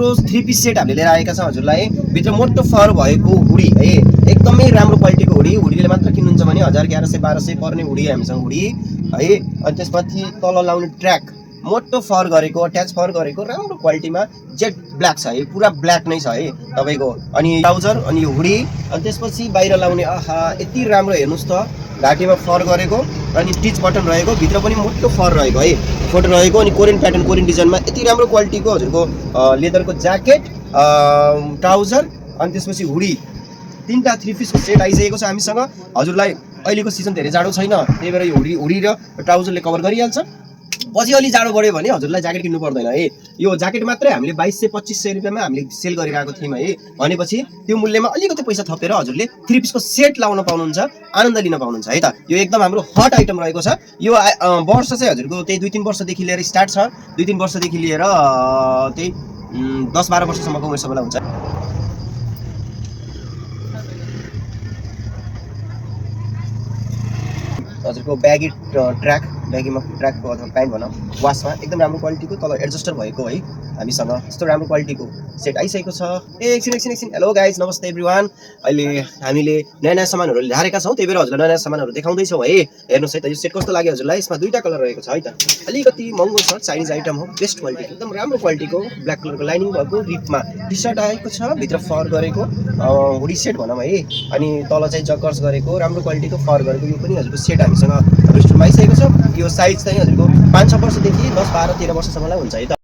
राम्रो 3 piece set हामीले लिएर आएका छौँ हजुरलाई। भित्र मोटो फर भएको हुडी है, एकदमै राम्रो क्वालिटीको हुडी। हुडीले मात्र किन्नुहुन्छ भने 1000 1100 1200 पर्ने हुडी हामीसँग हुडी है। अनि त्यसपछि तल लाउने ट्र्याक मोटो फर गरेको, अट्याच फर गरेको, राम्रो क्वालिटीमा जेट ब्ल्याक छ है, पुरा ब्ल्याक नै छ है तपाईँको। अनि ट्राउजर अनि यो हुडी, अनि त्यसपछि बाहिर लाउने आहा यति राम्रो हेर्नुहोस् त, घाँटीमा फर गरेको अनि टिच बटन रहेको, भित्र पनि मोटो फर रहेको है, फोटो रहेको। अनि कोरियन प्याटर्न कोरियन डिजाइनमा यति राम्रो क्वालिटीको हजुरको लेदरको ज्याकेट, ट्राउजर अनि त्यसपछि हुडी, 3टा 3 पिसको सेट आइसकेको छ हामीसँग हजुरलाई। अहिलेको सिजन धेरै जाडो छैन, त्यही भएर यो हुडी र ट्राउजरले कभर गरिहाल्छ। पछि अलि जाडो बढ्यो भने हजुरलाई ज्याकेट किन्नु पर्दैन है। यो ज्याकेट मात्रै हामीले 2200-2500 रुपियाँमा हामीले सेल गरिरहेको थियौँ है। भनेपछि त्यो मूल्यमा अलिकति पैसा थपेर हजुरले 3 पिसको सेट लाउन पाउनुहुन्छ, आनन्द लिन पाउनुहुन्छ है त। यो एकदम हाम्रो हट आइटम रहेको छ। यो वर्ष चाहिँ हजुरको त्यही 2-3 वर्षदेखि लिएर स्टार्ट छ, 2-3 वर्षदेखि लिएर त्यही 10-12 वर्षसम्मको उमेर सबैलाई हुन्छ। हजुरको ब्यागी ट्र्याक, ब्यागीमा ट्र्याकको अथवा प्यान्ट भनौँ वासमा एकदम राम्रो क्वालिटीको तल एडजस्टर भएको है हामीसँग यस्तो राम्रो क्वालिटीको सेट आइसकेको छ। एकछिन हेलो गाइज, नमस्ते एभ्रिवान। अहिले हामीले नयाँ नयाँ सामानहरू ल्याएका छौँ, त्यही भएर हजुरलाई नयाँ सामानहरू देखाउँदैछौँ है। हेर्नुहोस् है त, यो सेट कस्तो लाग्यो हजुरलाई। यसमा 2टा कलर रहेको छ है त, अलिकति महँगो छ, चाइनिज आइटम हो, बेस्ट क्वालिटीको, एकदम राम्रो क्वालिटीको ब्ल्याक कलरको लाइनिङ भएको रिपमा टी सर्ट आएको छ, भित्र फर गरेको हुडी सेट भनौँ है। अनि तल चाहिँ जकर्स गरेको राम्रो क्वालिटीको फर गरेको, यो पनि हजुरको सेट हामीसँग स्टोरमा आइसकेको छ। यो साइज चाहिँ हजुरको 5-6 वर्षदेखि 10-12-13 वर्षसम्मलाई हुन्छ है त।